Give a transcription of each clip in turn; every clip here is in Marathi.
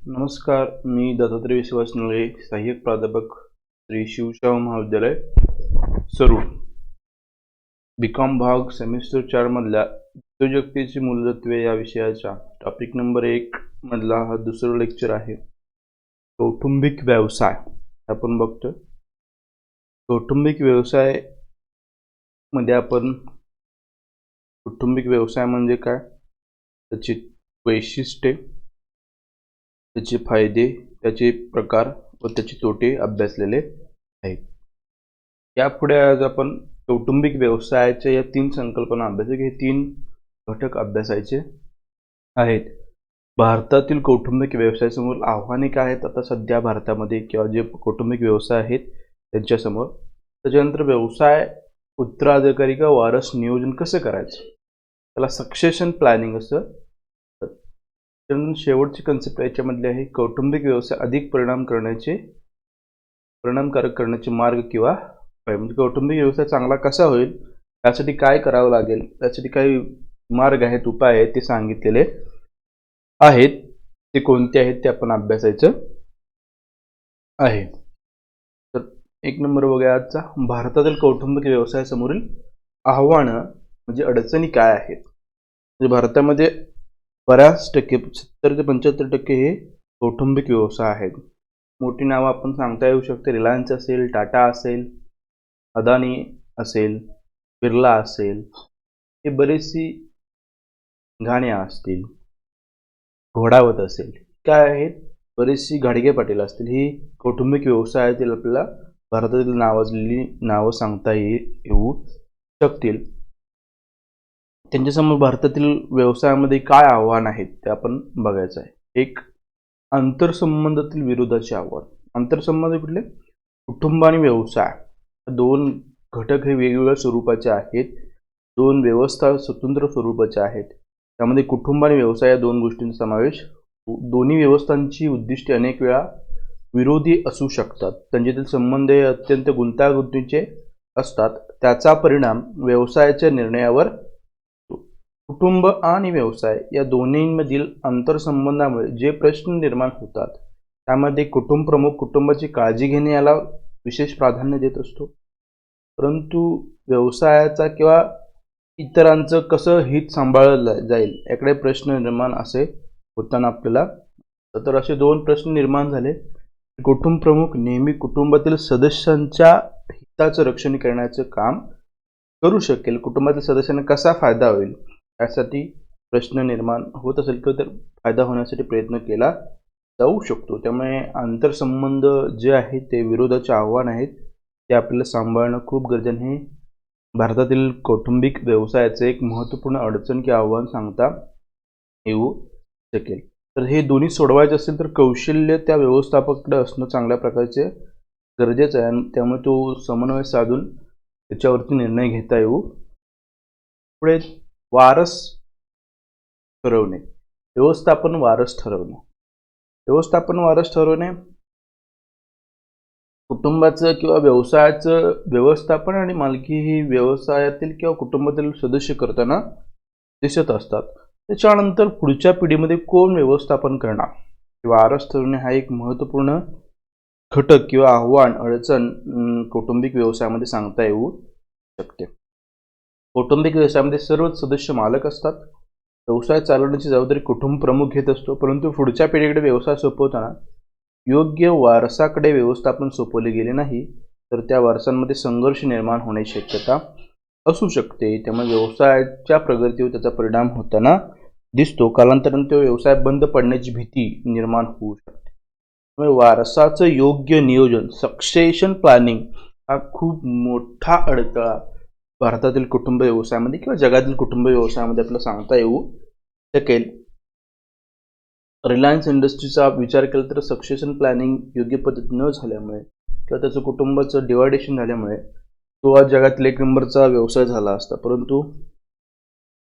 नमस्कार, मी दत्तात्रय विश्वास नळे, सहाय्यक प्राध्यापक श्री शिवशाहू महाविद्यालय सरूळ. बीकॉम भाग सेमिस्टर 4 मधल्या उद्योजकतेची मूलतत्वे या विषयाच्या टॉपिक नंबर 1 मधला हा दुसरा लेक्चर आहे. कौटुंबिक व्यवसाय आपण बघतो. कौटुंबिक व्यवसाय मध्ये आपण कौटुंबिक व्यवसाय म्हणजे काय, त्याची वैशिष्ट्ये, त्याचे फायदे, त्याचे प्रकार व त्याचे तोटे अभ्यासलेले आहेत. यापुढे आज आपण कौटुंबिक व्यवसायाच्या या 3 संकल्पना अभ्यासायचे. हे 3 घटक अभ्यासायचे आहेत. भारतातील कौटुंबिक व्यवसायासमोर आव्हाने काय आहेत आता सध्या भारतामध्ये, किंवा जे कौटुंबिक व्यवसाय आहेत त्यांच्यासमोर. त्याच्यानंतर व्यवसाय उत्तराधिकारी का वारस नियोजन कसं करायचं, त्याला सक्सेशन प्लॅनिंग असं. शेवटची कन्सेप्ट याच्यामधली आहे कौटुंबिक व्यवसाय अधिक परिणामकारक करण्याचे मार्ग किंवा उपाय. म्हणजे कौटुंबिक व्यवसाय चांगला कसा होईल, त्यासाठी काय करावं लागेल, त्यासाठी काही मार्ग आहेत, उपाय आहेत, ते सांगितलेले आहेत. ते कोणते आहेत ते आपण अभ्यासायचं आहे. तर 1 नंबर बघूया आजचा. भारतातील कौटुंबिक व्यवसायासमोरील आव्हानं म्हणजे अडचणी काय आहेत. म्हणजे भारतामध्ये बऱ्याच टक्के 70 ते 75% हे कौटुंबिक व्यवसाय आहेत. मोठी नावं आपण सांगता येऊ शकते. रिलायन्स असेल, टाटा असेल, अदानी असेल, बिर्ला असेल, हे बरेचशी घाणे असतील, घोडावत असेल, काय आहेत, बरेचशी घाडगे पाटील असतील. ही कौटुंबिक व्यवसायातील आपल्याला भारतातील नावाजलेली नावं सांगता येऊ शकतील. त्यांच्यासमोर भारतातील व्यवसायामध्ये काय आव्हान आहेत ते आपण बघायचं आहे. एक, आंतरसंबंधातील विरोधाचे आव्हान. आंतरसंबंध कुठले? कुटुंब आणि व्यवसाय, 2 घटक हे वेगवेगळ्या स्वरूपाचे आहेत. 2 व्यवस्था स्वतंत्र स्वरूपाचे आहेत. त्यामध्ये कुटुंब आणि व्यवसाय या 2 गोष्टींचा समावेश. दोन्ही व्यवस्थांची उद्दिष्टे अनेक वेळा विरोधी असू शकतात. त्यांच्यातील संबंध हे अत्यंत गुंतागुंतीचे असतात. त्याचा परिणाम व्यवसायाच्या निर्णयावर. कुटुंब आणि व्यवसाय या दोन्हींमधील आंतरसंबंधामुळे जे प्रश्न निर्माण होतात, त्यामध्ये कुटुंब प्रमुख कुटुंबाची काळजी घेणे याला विशेष प्राधान्य देत असतो, परंतु व्यवसायाचा किंवा इतरांचं कसं हित सांभाळलं जाईल याकडे प्रश्न निर्माण असे होताना आपल्याला. तर असे 2 प्रश्न निर्माण झाले. कुटुंब प्रमुख नेहमी कुटुंबातील सदस्यांच्या हिताचं रक्षण करण्याचं काम करू शकेल. कुटुंबातील सदस्यांना कसा फायदा होईल यासाठी प्रश्न निर्माण होत असेल तर फायदा होण्यासाठी प्रयत्न केला जाऊ शकतो. त्यामुळे आंतरसंबंध जे आहेत ते विरोधाचे आव्हान आहेत, ते आपल्याला सांभाळणं खूप गरजेचं आहे. भारतातील कौटुंबिक व्यवसायाचे एक महत्त्वपूर्ण अडचण किंवा आव्हान सांगता येऊ शकेल. तर हे दोन्ही सोडवायचे असेल तर कौशल्य त्या व्यवस्थापकाकडे असणं चांगल्या प्रकारचे गरजेचं आहे, आणि त्यामुळे तो समन्वय साधून त्याच्यावरती निर्णय घेता येऊ. पुढे वारस ठरवणे. व्यवस्थापन वारस ठरवणे. व्यवस्थापन वारस ठरवणे कुटुंबाचं किंवा व्यवसायाचं व्यवस्थापन आणि मालकी ही व्यवसायातील किंवा कुटुंबातील सदस्य करताना दिसत असतात. त्याच्यानंतर पुढच्या पिढीमध्ये कोण व्यवस्थापन करणार, वारस ठरवणे हा एक महत्त्वपूर्ण घटक किंवा आव्हान, अडचण कौटुंबिक व्यवसायामध्ये सांगता येऊ शकते. कौटुंबिक व्यवसायामध्ये सर्वच सदस्य मालक असतात. व्यवसाय चालवण्याची जबाबदारी कुटुंब प्रमुख घेत असतो, परंतु पुढच्या पिढीकडे व्यवसाय सोपवताना योग्य वारसाकडे व्यवस्थापन सोपवले गेले नाही तर त्या वारसांमध्ये संघर्ष निर्माण होण्याची शक्यता असू शकते. त्यामुळे व्यवसायाच्या प्रगतीवर त्याचा परिणाम होताना दिसतो. कालांतराने तो व्यवसाय बंद पडण्याची भीती निर्माण होऊ शकते. त्यामुळे वारसाचं योग्य नियोजन, सक्सेशन प्लॅनिंग हा खूप मोठा अडथळा भारतातील कुटुंब व्यवसायामध्ये किंवा जगातील कुटुंब व्यवसायामध्ये आपल्याला सांगता येऊ शकेल. रिलायन्स इंडस्ट्रीचा विचार केला तर सक्सेशन प्लॅनिंग योग्य पद्धतीने न झाल्यामुळे किंवा त्याचं कुटुंबाचं डिवायडेशन झाल्यामुळे तो आज जगातील 1 नंबरचा व्यवसाय झाला असता, परंतु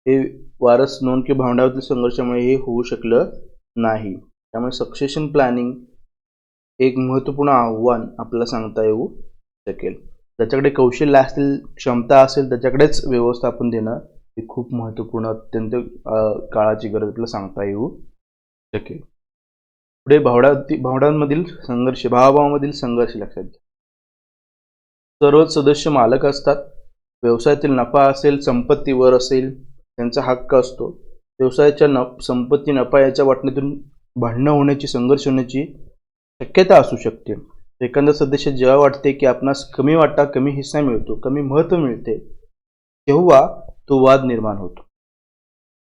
हे वारस नोंद किंवा भांडवलातील संघर्षामुळे हे होऊ शकलं नाही. त्यामुळे सक्सेशन प्लॅनिंग एक महत्त्वपूर्ण आव्हान आपल्याला सांगता येऊ शकेल. त्याच्याकडे कौशल्य असतील, क्षमता असेल, त्याच्याकडेच व्यवस्थापन देणं हे खूप महत्त्वपूर्ण, अत्यंत काळाची गरज आपल्याला सांगता येऊ शकेल. पुढे भावंडांमधील संघर्ष, भावाभावामधील संघर्ष लक्षात घ्या. सर्वच सदस्य मालक असतात. व्यवसायातील नफा असेल, संपत्तीवर असेल, त्यांचा हक्क असतो. व्यवसायाच्या संपत्ती, नफा याच्या वाटणीतून भांडणं होण्याची, संघर्ष होण्याची शक्यता असू शकते. एखादा सदस्य जेव्हा वाटते की आपणास कमी वाटा, कमी हिस्सा मिळतो, कमी महत्त्व मिळते, तेव्हा तो वाद निर्माण होतो.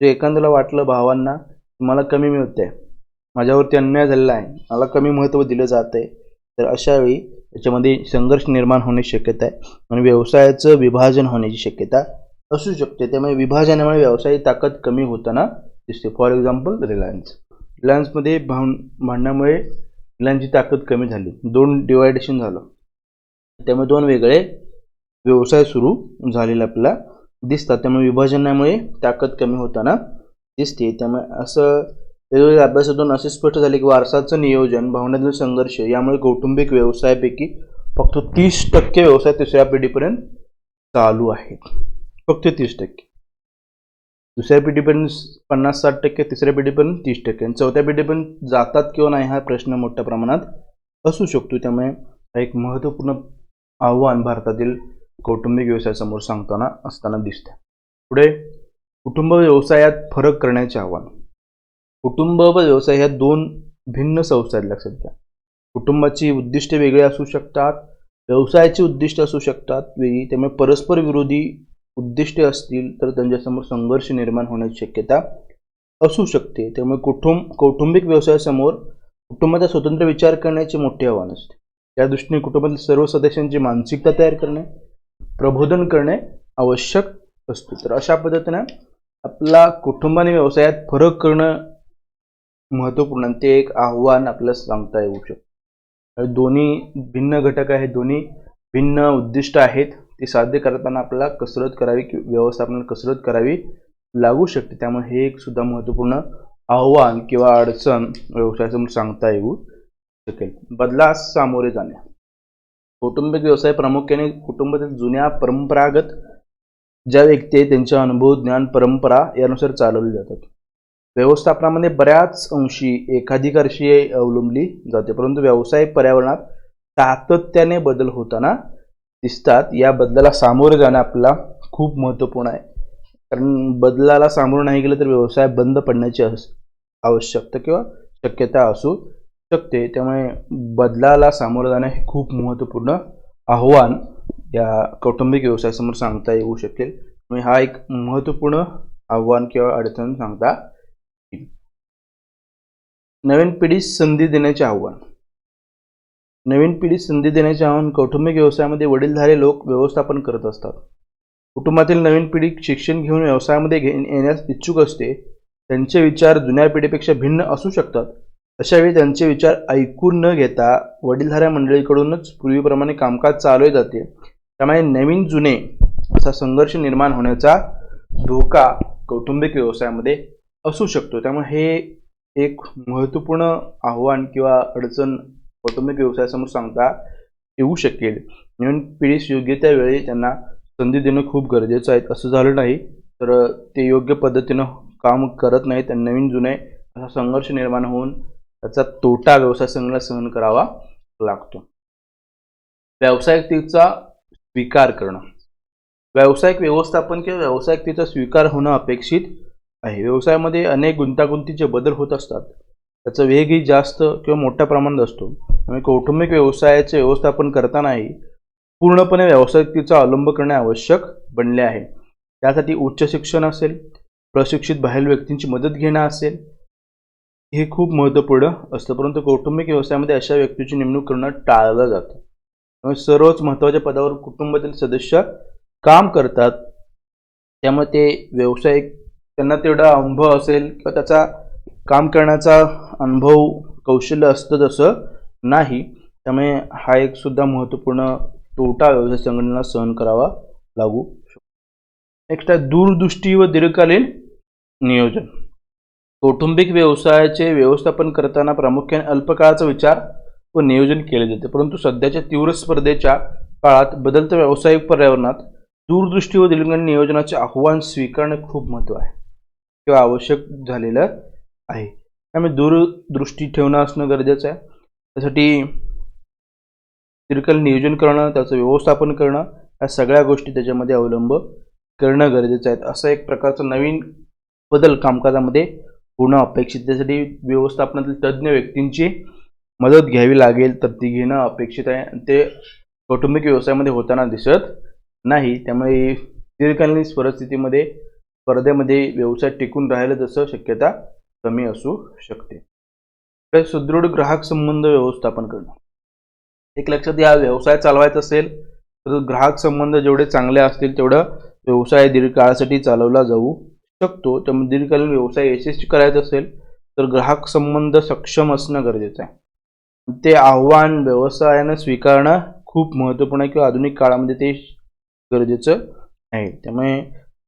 जे एखाद्याला वाटलं भावांना मला कमी मिळते, माझ्यावरती अन्याय झालेला आहे, मला कमी महत्त्व दिलं जात आहे, तर अशा वेळी त्याच्यामध्ये संघर्ष निर्माण होण्याची शक्यता आहे आणि व्यवसायाचं विभाजन होण्याची शक्यता असू शकते. त्यामुळे विभाजनामुळे व्यवसायाची ताकद कमी होताना दिसते. फॉर एक्झाम्पल रिलायन्समध्ये भांडण्यामुळे रिलायन्सची ताकद कमी झाली, 2 डिवायडेशन झालं, त्यामुळे 2 वेगळे व्यवसाय सुरू झालेले आपल्याला दिसतात. त्यामुळे विभाजनामुळे ताकद कमी होताना दिसते. त्यामुळे असं वेगवेगळ्या अभ्यासातून असे स्पष्ट झाले की वारसाचं नियोजन, भावनातील संघर्ष यामुळे कौटुंबिक व्यवसायापैकी फक्त 30% व्यवसाय तिसऱ्या पिढीपर्यंत चालू आहेत. फक्त 30%. दुसऱ्या पिढीपर्यंत 50-60%, तिसऱ्या पिढीपर्यंत 30% आणि चौथ्या पिढीपर्यंत जातात किंवा नाही हा प्रश्न मोठ्या प्रमाणात असू शकतो. त्यामुळे हा एक महत्त्वपूर्ण आव्हान भारतातील कौटुंबिक व्यवसायासमोर असताना दिसते. पुढे कुटुंब व्यवसायात फरक करण्याचे आव्हान. कुटुंब व व्यवसाय ह्या 2 भिन्न संस्था आहेत लक्षात घ्या. कुटुंबाची उद्दिष्टे वेगळी असू शकतात, व्यवसायाची उद्दिष्टे असू शकतात वेगळी. त्यामुळे परस्पर विरोधी उद्दिष्टे असतील तर त्यांच्यासमोर संघर्ष निर्माण होण्याची शक्यता असू शकते. त्यामुळे कौटुंबिक व्यवसायासमोर कुटुंबाचा स्वतंत्र विचार करण्याचे मोठे आव्हान असते. त्या दृष्टीने कुटुंबातील सर्व सदस्यांची मानसिकता तयार करणे, प्रबोधन करणे आवश्यक असते. तर अशा पद्धतीने आपला कुटुंब आणि व्यवसायात फरक करणं महत्त्वपूर्ण, ते एक आव्हान आपल्याला सांगता येऊ शकतं. दोन्ही भिन्न घटक आहेत, दोन्ही भिन्न उद्दिष्ट आहेत. ते साध्य करताना आपल्याला कसरत करावी, व्यवस्थापनाला कसरत करावी लागू शकते. त्यामुळे हे एक सुद्धा महत्त्वपूर्ण आव्हान किंवा अडचण व्यवसायासमोर सांगता येऊ शकेल. बदलास सामोरे जाणे. कौटुंबिक व्यवसाय प्रामुख्याने कुटुंबातील जुन्या परंपरागत ज्या व्यक्ती आहेत त्यांचा अनुभव, ज्ञान, परंपरा यानुसार चालवले जातात. व्यवस्थापनामध्ये बऱ्याच अंशी एकाधिकारशी अवलंबली जाते, परंतु व्यावसायिक पर्यावरणात सातत्याने बदल होताना दिसतात. या बदलाला सामोरे जाणं आपल्याला खूप महत्त्वपूर्ण आहे, कारण बदलाला सामोरं नाही गेलं तर व्यवसाय बंद पडण्याची आवश्यकता किंवा शक्यता असू शकते. त्यामुळे बदलाला सामोरं जाणं हे खूप महत्त्वपूर्ण आव्हान या कौटुंबिक व्यवसायासमोर सांगता येऊ शकेल. त्यामुळे हा एक महत्त्वपूर्ण आव्हान किंवा अडचण सांगता येईल. नवीन पिढीस संधी देण्याचे आव्हान. नवीन पिढीस संधी देण्याचे आव्हान. कौटुंबिक व्यवसायामध्ये वडीलधारे लोक व्यवस्थापन करत असतात. कुटुंबातील नवीन पिढी शिक्षण घेऊन व्यवसायामध्ये येण्यास इच्छुक असते. त्यांचे विचार जुन्या पिढीपेक्षा भिन्न असू शकतात. अशा वेळी त्यांचे विचार ऐकून न घेता वडीलधाऱ्या मंडळीकडूनच पूर्वीप्रमाणे कामकाज चालवले जाते. त्यामुळे नवीन जुने असा संघर्ष निर्माण होण्याचा धोका कौटुंबिक व्यवसायामध्ये असू शकतो. त्यामुळे हे एक महत्त्वपूर्ण आव्हान किंवा अडचण कौटुंबिक व्यवसायासमोर सांगता येऊ शकेल. नवीन पिढीस योग्य त्या वेळी त्यांना संधी देणं खूप गरजेचं आहे. असं झालं नाही तर ते योग्य पद्धतीनं काम करत नाहीत आणि नवीन जुने असा संघर्ष निर्माण होऊन त्याचा तोटा व्यवसाय संघाला सहन करावा लागतो. व्यावसायिकतेचा स्वीकार करणं. व्यावसायिक व्यवस्थापन किंवा व्यावसायिकतेचा स्वीकार होणं अपेक्षित आहे. व्यवसायामध्ये अनेक गुंतागुंतीचे बदल होत असतात, त्याचा वेगही जास्त किंवा मोठ्या प्रमाणात असतो. त्यामुळे कौटुंबिक व्यवसायाचे व्यवस्थापन करतानाही पूर्णपणे व्यावसायिकतेचा अवलंब करणे आवश्यक बनले आहे. त्यासाठी उच्च शिक्षण असेल, प्रशिक्षित बाहेर व्यक्तींची मदत घेणं असेल, हे खूप महत्त्वपूर्ण असतं. परंतु कौटुंबिक व्यवसायामध्ये अशा व्यक्तीची नेमणूक करणं टाळलं जातं. त्यामुळे सर्वच महत्त्वाच्या पदावर कुटुंबातील सदस्य काम करतात. त्यामुळे ते व्यावसायिक त्यांना तेवढा अनुभव असेल किंवा त्याचा काम करण्याचा अनुभव कौशल्य असतं तसं नाही. त्यामुळे हा एक सुद्धा महत्त्वपूर्ण तोटा व्यवसाय संघटनेला सहन करावा लागू शकतो. नेक्स्ट आहे दूरदृष्टी व दीर्घकालीन नियोजन. कौटुंबिक व्यवसायाचे व्यवस्थापन करताना प्रामुख्याने अल्पकाळाचा विचार व नियोजन केले जाते, परंतु सध्याच्या तीव्र स्पर्धेच्या काळात बदलत्या व्यावसायिक पर्यावरणात दूरदृष्टी व दीर्घकालीन नियोजनाचे आव्हान स्वीकारणे खूप महत्त्व आहे किंवा आवश्यक झालेलं आहे. त्यामुळे दूरदृष्टी ठेवणं असणं गरजेचं आहे. त्यासाठी दीर्घकालीन नियोजन करणं, त्याचं व्यवस्थापन करणं, ह्या सगळ्या गोष्टी त्याच्यामध्ये अवलंब करणं गरजेचं आहे. असं एक प्रकारचं नवीन बदल कामकाजामध्ये होणं अपेक्षित. त्यासाठी व्यवस्थापनातील तज्ज्ञ व्यक्तींची मदत घ्यावी लागेल, तर ती घेणं अपेक्षित आहे. ते कौटुंबिक व्यवसायामध्ये होताना दिसत नाही. त्यामुळे दीर्घकालीन परिस्थितीमध्ये स्पर्धेमध्ये व्यवसाय टिकून राहिला तसं शक्यता कमी असू शकते. सुदृढ ग्राहक संबंध व्यवस्थापन करणं. एक लक्षात घ्या, व्यवसाय चालवायचा असेल तर ग्राहक संबंध जेवढे चांगले असतील तेवढं व्यवसाय दीर्घकाळासाठी चालवला जाऊ शकतो. त्यामुळे दीर्घकालीन व्यवसाय यशस्वी करायचा असेल तर ग्राहक संबंध सक्षम असणं गरजेचं आहे. ते आव्हान व्यवसायानं स्वीकारणं खूप महत्त्वपूर्ण आहे किंवा आधुनिक काळामध्ये ते गरजेचं आहे. त्यामुळे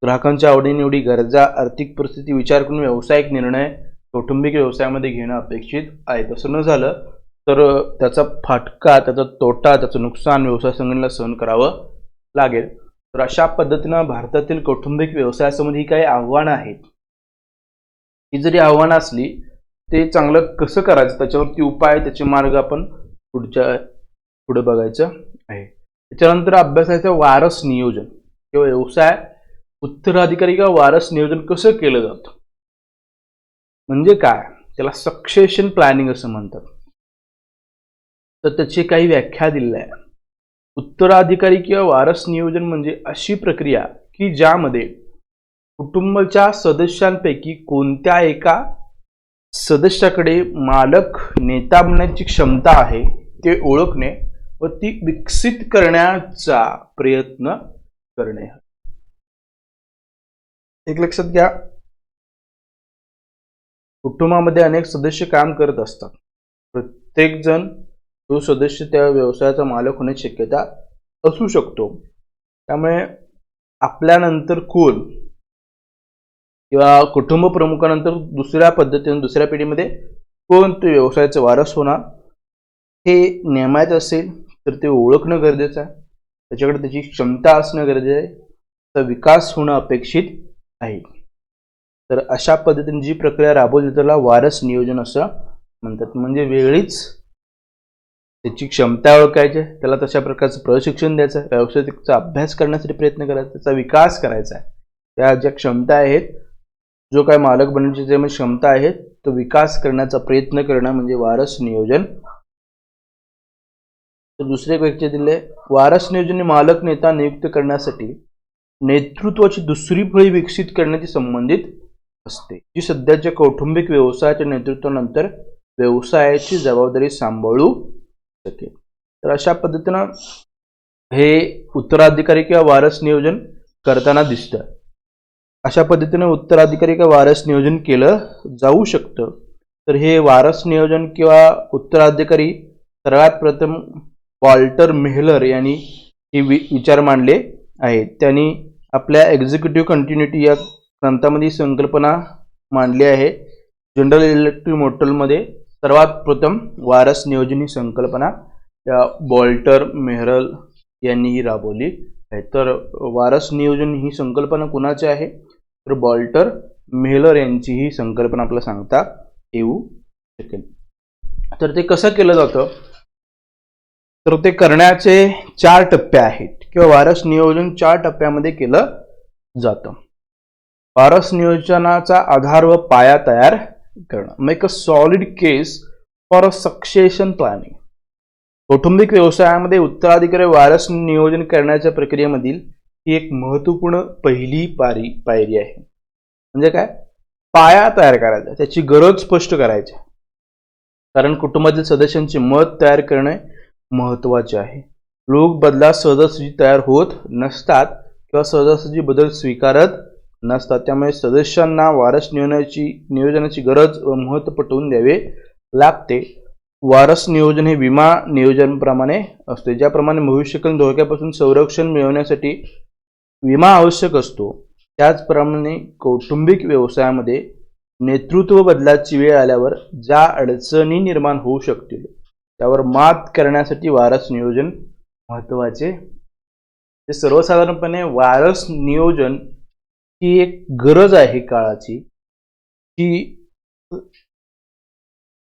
ग्राहकांच्या आवडीनिवडी, गरजा, आर्थिक परिस्थिती विचार करून व्यावसायिक निर्णय कौटुंबिक व्यवसायामध्ये घेणं अपेक्षित आहे. तसं न झालं तर त्याचा फाटका, त्याचा तोटा, त्याचं नुकसान व्यवसाय संघटनेला सहन करावं लागेल. तर अशा पद्धतीनं भारतातील कौटुंबिक व्यवसायासंबंधी ही काही आव्हानं आहेत. ही जरी आव्हानं असली ते चांगलं कसं करायचं, त्याच्यावरती उपाय, त्याचे मार्ग आपण पुढे बघायचं आहे. त्याच्यानंतर अभ्यासाचं वारस नियोजन किंवा व्यवसाय उत्तराधिकारी किंवा वारस नियोजन कसं केलं जातं, म्हणजे काय, त्याला सक्सेशन प्लॅनिंग असं म्हणतात. तर त्याची काही व्याख्या दिलेली आहे. उत्तराधिकारी किंवा वारस नियोजन म्हणजे अशी प्रक्रिया की ज्यामध्ये कुटुंबाच्या सदस्यांपैकी कोणत्या एका सदस्याकडे मालक नेता बनण्याची क्षमता आहे ते ओळखणे व ती विकसित करण्याचा प्रयत्न करणे. एक लक्षात घ्या, कुटुंबामध्ये अनेक सदस्य काम करत असतात. प्रत्येक जण तो सदस्य त्या व्यवसायाचा मालक होण्याची शक्यता असू शकतो. त्यामुळे आपल्यानंतर कोण किंवा कुटुंब प्रमुखानंतर दुसऱ्या पद्धतीने दुसऱ्या पिढीमध्ये कोण तो व्यवसायाचा वारस होणार हे नेमायचं असेल तर ते ओळखणं गरजेचं आहे. त्याच्याकडे त्याची क्षमता असणं गरजेचं आहे. त्याचा विकास होणं अपेक्षित आहे. तर अशा पद्धतीने जी प्रक्रिया राबवली त्याला वारस नियोजन असं म्हणतात. म्हणजे वेळीच त्याची क्षमता ओळखायची, त्याला तशा प्रकारचं प्रशिक्षण द्यायचं, व्यावसायिकचा अभ्यास करण्यासाठी प्रयत्न करायचा, त्याचा विकास करायचा आहे. त्या ज्या क्षमता आहेत, जो काय मालक बनण्याची जे क्षमता आहेत, तो विकास करण्याचा प्रयत्न करणं म्हणजे वारस नियोजन. तर दुसरे एक व्याख्या दिले, वारस नियोजन मालक नेता नियुक्त करण्यासाठी नेतृत्वाची दुसरी फळी विकसित करण्याची संबंधित असते, जी सध्याच्या कौटुंबिक व्यवसायाच्या नेतृत्वानंतर व्यवसायाची जबाबदारी सांभाळू शकेल. तर अशा पद्धतीनं हे उत्तराधिकारी किंवा वारस नियोजन करताना दिसतं. अशा पद्धतीने उत्तराधिकारी किंवा वारस नियोजन केलं जाऊ शकतं. तर हे वारस नियोजन किंवा उत्तराधिकारी सर्वात प्रथम वॉल्टर मेहलर यांनी हे विचार मांडले आहेत. त्यांनी आपल्या एक्झिक्युटिव्ह कंटिन्युटी या ग्रंथामध्ये संकल्पना मांडली आहे. जनरल इलेक्ट्रिक मोटरमध्ये सर्वात प्रथम वारस नियोजन ही संकल्पना या वॉल्टर मेहरल यांनी राबवली आहे. तर वारस नियोजन ही संकल्पना कुणाची आहे, तर वॉल्टर मेहलर यांची ही संकल्पना आपल्याला सांगता येऊ शकेल. तर ते कसं केलं जातं, तर ते करण्याचे 4 टप्पे आहेत किंवा वारस नियोजन 4 टप्प्यामध्ये केलं जातं. वारस नियोजनाचा आधार व पाया तयार करणं. Make a solid case for a succession planning. कौटुंबिक व्यवसायामध्ये उत्तराधिकारी वारस नियोजन करण्याच्या प्रक्रियेमधील ही एक महत्त्वपूर्ण पहिली पायरी आहे. म्हणजे काय, पाया तयार करायचा, त्याची गरज स्पष्ट करायची. कारण कुटुंबातील सदस्यांचे मत तयार करणे महत्त्वाचे आहे. लोक बदला सहजासहजी तयार होत नसतात किंवा सहजासहजी बदल स्वीकारत नसतात. त्यामुळे सदस्यांना वारस नियोजनाची गरज व महत्त्व पटवून द्यावे लागते. वारस नियोजन हे विमा नियोजनाप्रमाणे असते. ज्याप्रमाणे भविष्यकालीन धोक्यापासून संरक्षण मिळवण्यासाठी विमा आवश्यक असतो, त्याचप्रमाणे कौटुंबिक व्यवसायामध्ये नेतृत्व बदलाची वेळ आल्यावर ज्या अडचणी निर्माण होऊ शकतील त्यावर मात करण्यासाठी वारस नियोजन महत्त्वाचे. ते सर्वसाधारणपणे वारस नियोजन ही एक गरज आहे काळाची, की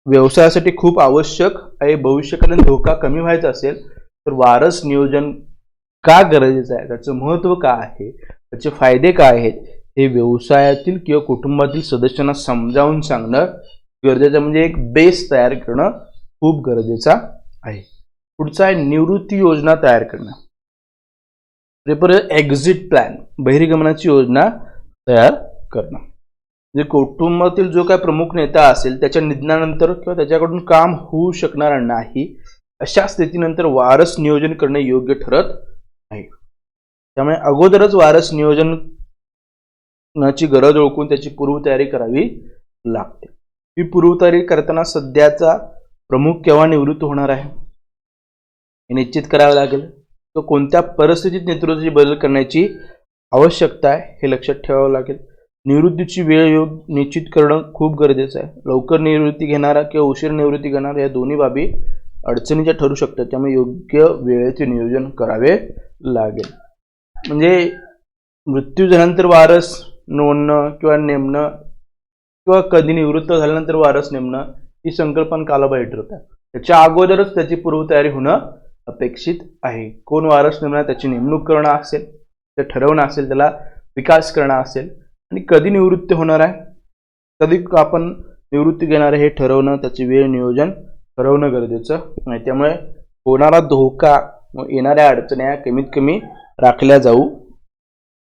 व्यवसायासाठी खूप आवश्यक आहे, भविष्यकालीन धोका कमी व्हायचा असेल तर वारस नियोजन का गरजेचं आहे, त्याचं महत्त्व काय आहे, त्याचे फायदे काय आहेत, हे व्यवसायातील किंवा कुटुंबातील सदस्यांना समजावून सांगणं गरजेचं, म्हणजे एक बेस तयार करणं खूप गरजेचं आहे. पुढचा आहे निवृत्ती योजना तयार करणं. एक्झिट प्लॅन, बहिर्गमनाची योजना तयार करणं. म्हणजे कुटुंबातील जो काय प्रमुख नेता असेल त्याच्या निधनानंतर किंवा त्याच्याकडून काम होऊ शकणार नाही अशा स्थितीनंतर वारस नियोजन करणे योग्य ठरत नाही. त्यामुळे अगोदरच वारस नियोजनाची गरज ओळखून त्याची पूर्वतयारी करावी लागते. ही पूर्वतयारी करताना सध्याचा प्रमुख केव्हा निवृत्त होणार आहे हे निश्चित करावे लागेल. तो कोणत्या परिस्थितीत नेतृत्वाची बदल करण्याची आवश्यकता आहे हे लक्षात ठेवावं लागेल. निवृत्तीची वेळ निश्चित करणं खूप गरजेचं आहे. लवकर निवृत्ती घेणारा किंवा उशीर निवृत्ती घेणारा या दोन्ही बाबी अडचणीच्या ठरू शकतात. त्यामुळे योग्य वेळेचे नियोजन करावे लागेल. म्हणजे मृत्यू झाल्यानंतर वारस नोंदणं किंवा नेमणं किंवा कधी निवृत्त झाल्यानंतर वारस नेमणं ही संकल्पना कालाबाह्य ठरत आहे. त्याच्या अगोदरच त्याची पूर्वतयारी होणं अपेक्षित आहे. कोण वारस नेमणार त्याची नेमणूक करणं असेल, ते ठरवणं असेल, त्याला विकास करणं असेल, आणि कधी निवृत्ती होणार आहे, कधी आपण निवृत्ती घेणार आहे हे ठरवणं, त्याची वेळ नियोजन ठरवणं गरजेचं आहे. त्यामुळे होणारा धोका, येणाऱ्या अडचणी कमीत कमी राखल्या जाऊ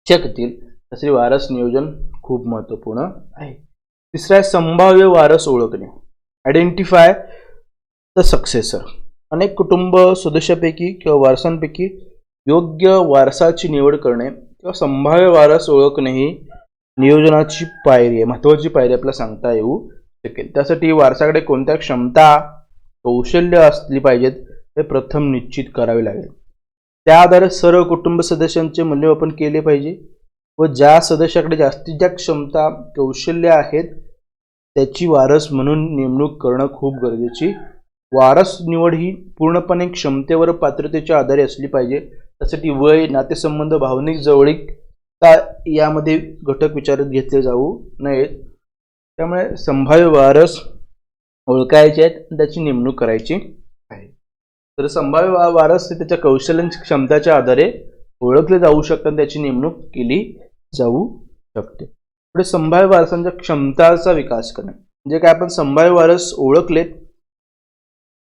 शकतील. तसे वारस नियोजन खूप महत्त्वपूर्ण आहे. तिसरा आहे संभाव्य वारस ओळखणे. Identify the successor. अनेक कुटुंब सदस्यापैकी किंवा वारसांपैकी योग्य वारसाची निवड करणे किंवा संभाव्य वारस ओळखणे ही नियोजनाची पायरी आहे, महत्त्वाची पायरी आपल्याला सांगता येऊ शकेल. त्यासाठी वारसाकडे कोणत्या क्षमता, कौशल्य असली पाहिजेत हे प्रथम निश्चित करावे लागेल. त्या आधारे सर्व कुटुंब सदस्यांचे मूल्यमापन केले पाहिजे व ज्या सदस्याकडे जास्तीत जास्त क्षमता, कौशल्य आहेत त्याची वारस म्हणून नेमणूक करणं खूप गरजेची. वारस निवड ही पूर्णपणे क्षमतेवर पात्रतेच्या आधारे असली पाहिजे. त्यासाठी वय, नातेसंबंध, भावनिक जवळीकता यामध्ये घटक विचारात घेतले जाऊ नयेत. त्यामुळे संभाव्य वारस ओळखायचे आहेत, त्याची नेमणूक करायची आहे. तर संभाव्य वारस हे त्याच्या कौशल्य, क्षमताच्या आधारे ओळखले जाऊ शकतात, त्याची नेमणूक केली जाऊ शकते. पुढे संभाव्य वारसांच्या क्षमताचा विकास करणे. म्हणजे काय, आपण संभाव्य वारस ओळखलेत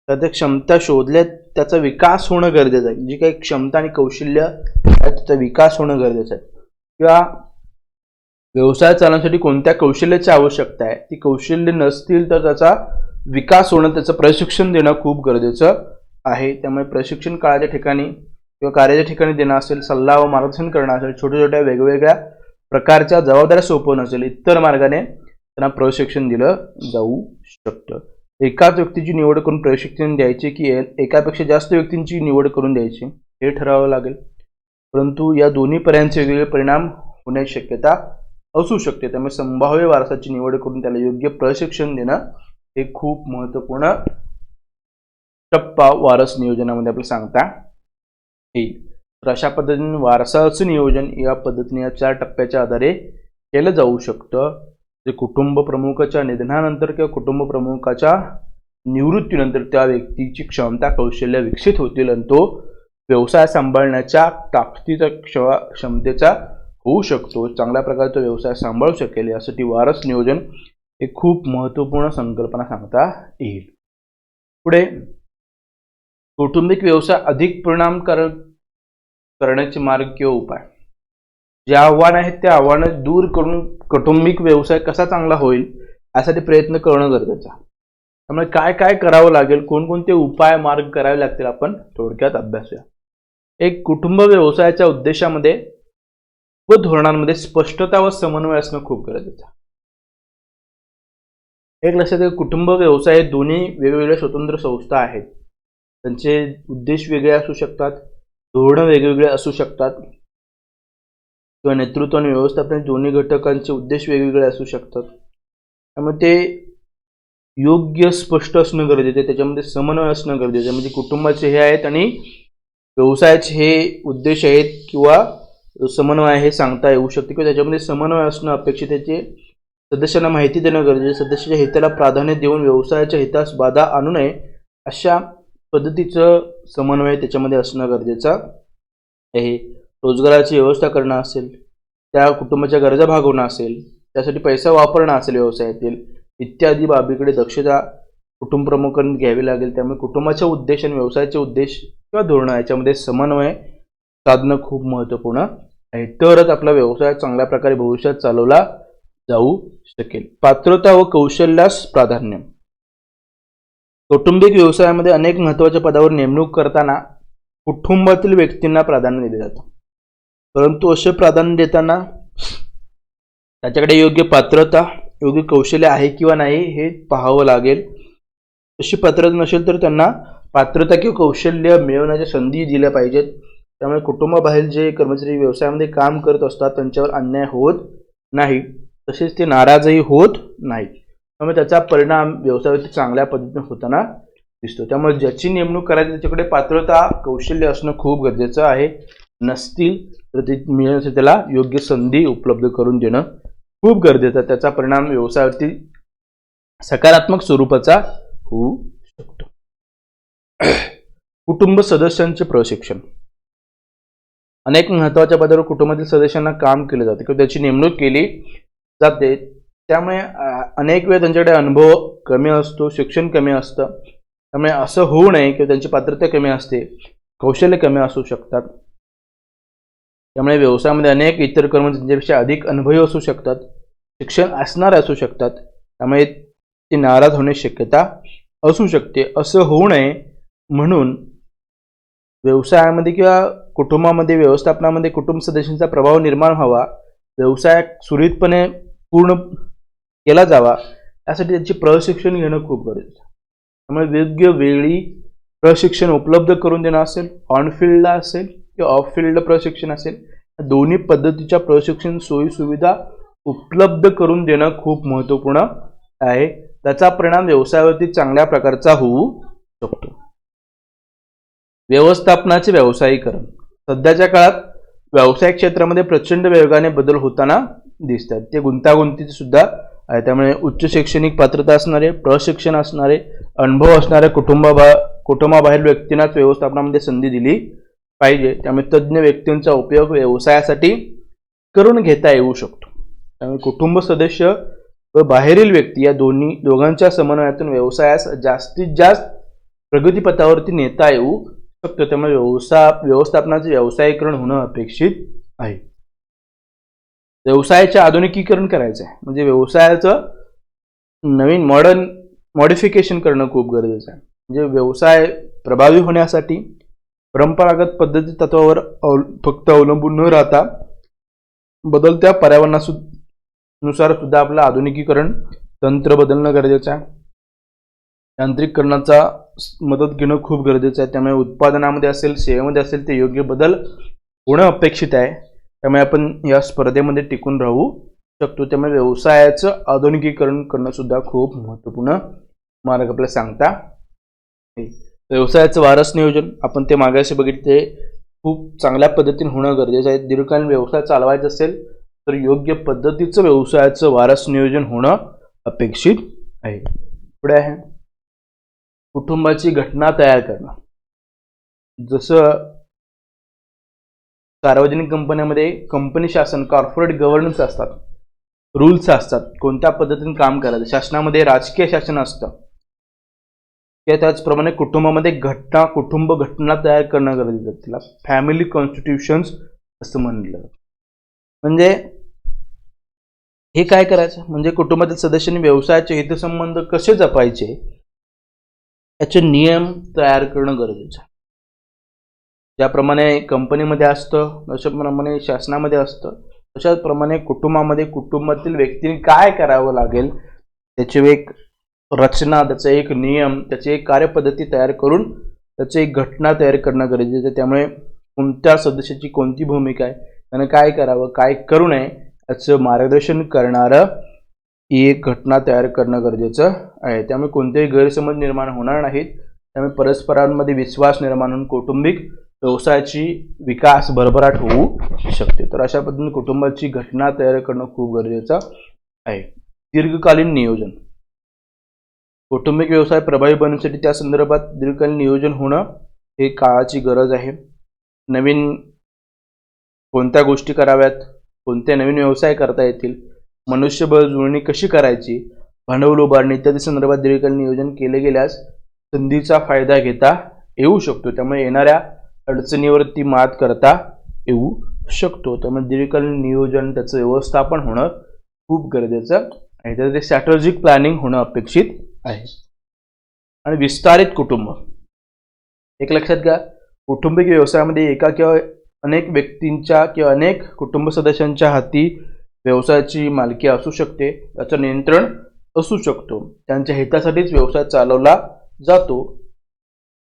तर त्या क्षमता शोधल्यात, त्याचा विकास होणं गरजेचं आहे. जी काही क्षमता आणि कौशल्य आहे त्याचा विकास होणं गरजेचं आहे. किंवा व्यवसाय चालवण्यासाठी कोणत्या कौशल्याची आवश्यकता आहे, ती कौशल्य नसतील तर त्याचा विकास होणं, त्याचं प्रशिक्षण देणं खूप गरजेचं आहे. त्यामुळे प्रशिक्षण काळाच्या ठिकाणी किंवा कार्याच्या ठिकाणी देणं असेल, सल्ला व मार्गदर्शन करणं असेल, छोट्या छोट्या वेगवेगळ्या प्रकारच्या जबाबदाऱ्या सोपवणं असेल, इतर मार्गाने त्यांना प्रशिक्षण दिलं जाऊ शकतं. एकाच व्यक्तीची निवड करून प्रशिक्षण द्यायचे की एकापेक्षा जास्त व्यक्तींची निवड करून द्यायची हे ठरवावं लागेल. परंतु या दोन्ही पर्यायांचे वेगवेगळे परिणाम होण्याची शक्यता असू शकते. त्यामुळे संभाव्य वारसाची निवड करून त्याला योग्य प्रशिक्षण देणं हे खूप महत्त्वपूर्ण टप्पा वारस नियोजनामध्ये आपल्याला सांगता येईल. तर अशा पद्धतीने वारसाचं नियोजन या पद्धतीने या 4 टप्प्याच्या आधारे केलं जाऊ शकतं. जे कुटुंब प्रमुखाच्या निधनानंतर किंवा कुटुंब प्रमुखाच्या निवृत्तीनंतर त्या व्यक्तीची क्षमता, कौशल्य विकसित होतील आणि तो व्यवसाय सांभाळण्याच्या ताकदीचा, क्षमतेचा होऊ शकतो, चांगल्या प्रकारे तो व्यवसाय सांभाळू शकेल. यासाठी वारस नियोजन हे खूप महत्त्वपूर्ण संकल्पना सांगता येईल. पुढे कौटुंबिक व्यवसाय अधिक परिणामकारक करण्याचे मार्ग किंवा उपाय. जे आव्हान आहेत त्या आव्हानं दूर करून कौटुंबिक व्यवसाय कसा चांगला होईल यासाठी प्रयत्न करणं गरजेचं आहे. त्यामुळे काय काय करावं लागेल, कोणकोणते उपाय, मार्ग करावे लागतील, आपण थोडक्यात अभ्यासूया. एक, कुटुंब व्यवसायाच्या उद्देशामध्ये व धोरणांमध्ये स्पष्टता व समन्वय असणं खूप गरजेचं आहे. एक लक्षात घ्या, कुटुंब व्यवसाय दोन्ही वेगवेगळ्या स्वतंत्र संस्था आहेत. त्यांचे उद्देश वेगळे असू शकतात, धोरणं वेगवेगळे असू शकतात, किंवा नेतृत्व आणि व्यवस्थापन दोन्ही घटकांचे उद्देश वेगवेगळे असू शकतात. त्यामुळे ते योग्य स्पष्ट असणं गरजेचं आहे, त्याच्यामध्ये समन्वय असणं गरजेचं आहे. म्हणजे कुटुंबाचे हे आहेत आणि व्यवसायाचे हे उद्देश आहेत किंवा समन्वय हे सांगता येऊ शकते, किंवा त्याच्यामध्ये समन्वय असणं अपेक्षित आहे. सदस्यांना माहिती देणं गरजेचं, सदस्याच्या हिताला प्राधान्य देऊन व्यवसायाच्या हितास बाधा आणू नये अशा पद्धतीचं समन्वय त्याच्यामध्ये असणं गरजेचं आहे. रोजगाराची व्यवस्था करणं असेल, त्या कुटुंबाच्या गरजा भागवणं असेल, त्यासाठी पैसा वापरणं असेल व्यवसायातील इत्यादी बाबीकडे दक्षता कुटुंब प्रमुखांनी घ्यावी लागेल. त्यामुळे कुटुंबाच्या उद्देश आणि व्यवसायाचे उद्देश किंवा धोरणं याच्यामध्ये समन्वय साधणं खूप महत्त्वपूर्ण आहे. तरच आपला व्यवसाय चांगल्या प्रकारे भविष्यात चालवला जाऊ शकेल. पात्रता व कौशल्यास प्राधान्य. कौटुंबिक व्यवसायामध्ये अनेक महत्त्वाच्या पदावर नेमणूक करताना कुटुंबातील व्यक्तींना प्राधान्य दिले जातं, परंतु असे प्राधान्य देताना त्याच्याकडे योग्य पात्रता, योग्य कौशल्य आहे किंवा नाही हे पाहावं लागेल. अशी पात्रता नसेल तर त्यांना पात्रता किंवा कौशल्य मिळवण्याच्या संधी दिल्या पाहिजेत. त्यामुळे कुटुंबाबाहेर जे कर्मचारी व्यवसायामध्ये काम करत असतात त्यांच्यावर अन्याय होत नाही, तसेच ते नाराजही होत नाहीत. त्यामुळे त्याचा परिणाम व्यवसायावरती चांगल्या पद्धतीने होताना दिसतो. त्यामुळे ज्याची नेमणूक करायची त्याच्याकडे पात्रता, कौशल्य असणं खूप गरजेचं आहे. नसतील तर ते मिळण्यासाठी त्याला योग्य संधी उपलब्ध करून देणं खूप गरजेचं आहे. त्याचा परिणाम व्यवसायावरती सकारात्मक स्वरूपाचा होऊ शकतो. कुटुंब सदस्यांचे प्रशिक्षण. अनेक महत्त्वाच्या पदावर कुटुंबातील सदस्यांना काम केले जाते किंवा त्याची नेमणूक केली जाते. त्यामुळे अनेक वेळा त्यांच्याकडे अनुभव कमी असतो, शिक्षण कमी असतं. त्यामुळे असं होऊ नये किंवा त्यांची पात्रता कमी असते, कौशल्य कमी असू शकतात. त्यामुळे व्यवसायामध्ये अनेक इतर कर्मचारी त्यांच्यापेक्षा अधिक अनुभवी असू शकतात, शिक्षण असणारे असू शकतात. त्यामुळे ते नाराज होण्याची शक्यता असू शकते. असं होऊ नये म्हणून व्यवसायामध्ये किंवा कुटुंबामध्ये व्यवस्थापनामध्ये कुटुंब सदस्यांचा प्रभाव निर्माण व्हावा, व्यवसाय सुरळीतपणे पूर्ण केला जावा यासाठी त्यांचे प्रशिक्षण घेणं खूप गरजेचं आहे. त्यामुळे योग्य वेळी प्रशिक्षण उपलब्ध करून देणं असेल, ऑन फील्डला असेल किंवा ऑफ फील्ड प्रशिक्षण असेल, दोन्ही पद्धतीच्या प्रशिक्षण सोयी सुविधा उपलब्ध करून देणं खूप महत्त्वपूर्ण आहे. त्याचा परिणाम व्यवसायावरती चांगल्या प्रकारचा होऊ शकतो. व्यवस्थापनाचे व्यावसायिकरण. सध्याच्या काळात व्यवसाय क्षेत्रामध्ये प्रचंड वेगाने बदल होताना दिसतात. ते गुंतागुंतीचे सुद्धा आहे. त्यामुळे उच्च शैक्षणिक पात्रता असणारे, प्रशिक्षण असणारे, अनुभव असणाऱ्या कुटुंबाबाहेर व्यक्तींनाच व्यवस्थापनामध्ये संधी दिली पाहिजे. त्यामुळे तज्ज्ञ व्यक्तींचा उपयोग व्यवसायासाठी करून घेता येऊ शकतो. त्यामुळे कुटुंब सदस्य व बाहेरील व्यक्ती या दोघांच्या समन्वयातून व्यवसायास जास्तीत जास्त प्रगतीपथावरती नेता येऊ शकतो. त्यामुळे व्यवस्थापनाचे व्यावसायिकरण होणं अपेक्षित आहे. व्यवसायाचे आधुनिकीकरण करायचं आहे म्हणजे व्यवसायाचं नवीन मॉडिफिकेशन करणं खूप गरजेचं आहे. म्हणजे व्यवसाय प्रभावी होण्यासाठी परंपरागत पद्धती तत्वावर फक्त अवलंबून न राहता बदलत्या पर्यावरणानुसार सुद्धा आपलं आधुनिकीकरण तंत्र बदलणं गरजेचं आहे. यांत्रिकरणाचा मदत घेणं खूप गरजेचं आहे. त्यामुळे उत्पादनामध्ये असेल, सेवेमध्ये असेल, ते योग्य बदल होणं अपेक्षित आहे. त्यामुळे आपण या स्पर्धेमध्ये टिकून राहू शकतो. त्यामुळे व्यवसायाचं आधुनिकीकरण करणं सुद्धा खूप महत्त्वपूर्ण मार्ग आपल्याला सांगता. व्यवसायाचं वारस नियोजन आपण ते मागाशी बघितले, खूप चांगल्या पद्धतीने होणं गरजेचं आहे. दीर्घकालीन व्यवसाय चालवायचा असेल तर योग्य पद्धतीचं व्यवसायाचं वारस नियोजन होणं अपेक्षित आहे. पुढे आहे कुटुंबाची घटना तयार करणं. जसं सार्वजनिक कंपन्यांमध्ये कंपनी शासन, कॉर्पोरेट गव्हर्नन्स असतात, रूल्स असतात, कोणत्या पद्धतीने काम करायचं. शासनामध्ये राजकीय शासन असतं. त्याचप्रमाणे कुटुंबामध्ये कुटुंब घटना तयार करणं गरजेचं आहे. तिला फॅमिली कॉन्स्टिट्यूशन्स असं म्हणलं. म्हणजे हे काय करायचं म्हणजे कुटुंबातील सदस्यांनी व्यवसायाचे हितसंबंध कसे जपायचे याचे नियम तयार करणं गरजेचं आहे. ज्याप्रमाणे कंपनीमध्ये असतं, तशाप्रमाणे शासनामध्ये असतं, तशाप्रमाणे कुटुंबातील व्यक्तीने काय करावं लागेल त्याची एक रचना, त्याचा एक नियम, त्याची एक कार्यपद्धती तयार करून त्याची एक घटना तयार करणं गरजेचं आहे. त्यामुळे कोणत्या सदस्याची कोणती भूमिका आहे, त्याने काय करावं, काय करू नये याचं मार्गदर्शन करणारं ही एक घटना तयार करणं गरजेचं आहे. त्यामुळे कोणतेही गैरसमज निर्माण होणार नाहीत. त्यामुळे परस्परांमध्ये विश्वास निर्माण होऊन कौटुंबिक व्यवसायाची विकास भरभराट होऊ शकते. तर अशा पद्धतीने कुटुंबाची घटना तयार करणं खूप गरजेचं आहे. दीर्घकालीन नियोजन. कौटुंबिक व्यवसाय प्रभावी बनवण्यासाठी त्या संदर्भात दीर्घकालीन नियोजन होणं हे काळाची गरज आहे. नवीन कोणत्या गोष्टी कराव्यात, कोणते नवीन व्यवसाय करता येतील, मनुष्यबळ जुळणी कशी करायची, भांडवल उभारणी इत्यादी संदर्भात दीर्घकालीन नियोजन केले गेल्यास संधीचा फायदा घेता येऊ शकतो. त्यामुळे येणाऱ्या अडचणीवरती मात करता येऊ शकतो. त्यामुळे दीर्घकालीन नियोजन त्याचं व्यवस्थापन होणं खूप गरजेचं आहे. त्याचं स्ट्रॅटेजिक प्लॅनिंग होणं अपेक्षित आहे. आणि विस्तारित कुटुंब. एक लक्षात घ्या, कौटुंबिक व्यवसायामध्ये एका किंवा अनेक व्यक्तींच्या किंवा अनेक कुटुंब सदस्यांच्या हाती व्यवसायाची मालकी असू शकते, त्याचं नियंत्रण असू शकतो, त्यांच्या हितासाठीच व्यवसाय चालवला जातो.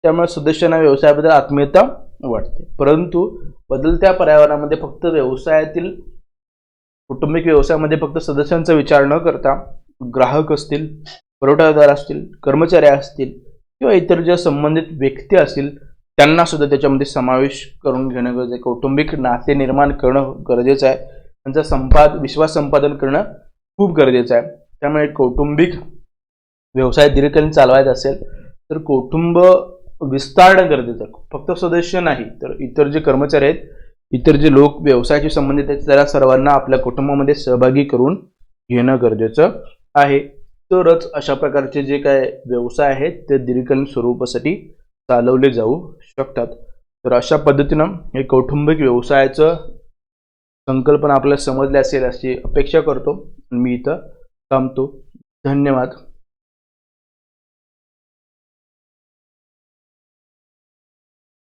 त्यामुळे सदस्यांना व्यवसायाबद्दल आत्मीयता वाटते. परंतु बदलत्या पर्यावरणामध्ये फक्त व्यवसायातील कौटुंबिक व्यवसायामध्ये फक्त सदस्यांचा विचार न करता ग्राहक असतील, पुरवठादार असतील, कर्मचारी असतील किंवा इतर ज्या संबंधित व्यक्ती असतील त्यांना सुद्धा त्याच्यामध्ये समावेश करून घेणं गरजेचं आहे. कौटुंबिक नाते निर्माण करणं गरजेचं आहे. त्यांचा विश्वास संपादन करणं खूप गरजेचं आहे. त्यामुळे कौटुंबिक व्यवसाय दीर्घकालीन चालवायचा असेल तर कौटुंब विस्तारणं गरजेचं आहे. फक्त सदस्य नाही तर इतर जे कर्मचारी आहेत, इतर जे लोक व्यवसायाशी संबंधित आहेत त्या सर्वांना आपल्या कुटुंबामध्ये सहभागी करून घेणं गरजेचं आहे. तरच अशा प्रकारचे जे काय व्यवसाय आहेत ते दीर्घकालीन स्वरूपासाठी चालवले जाऊ शकतात. तर अशा पद्धतीनं हे कौटुंबिक व्यवसायाचं संकल्पना आपल्याला समजली असेल अशी अपेक्षा करतो. मी इथं थांबतो. धन्यवाद.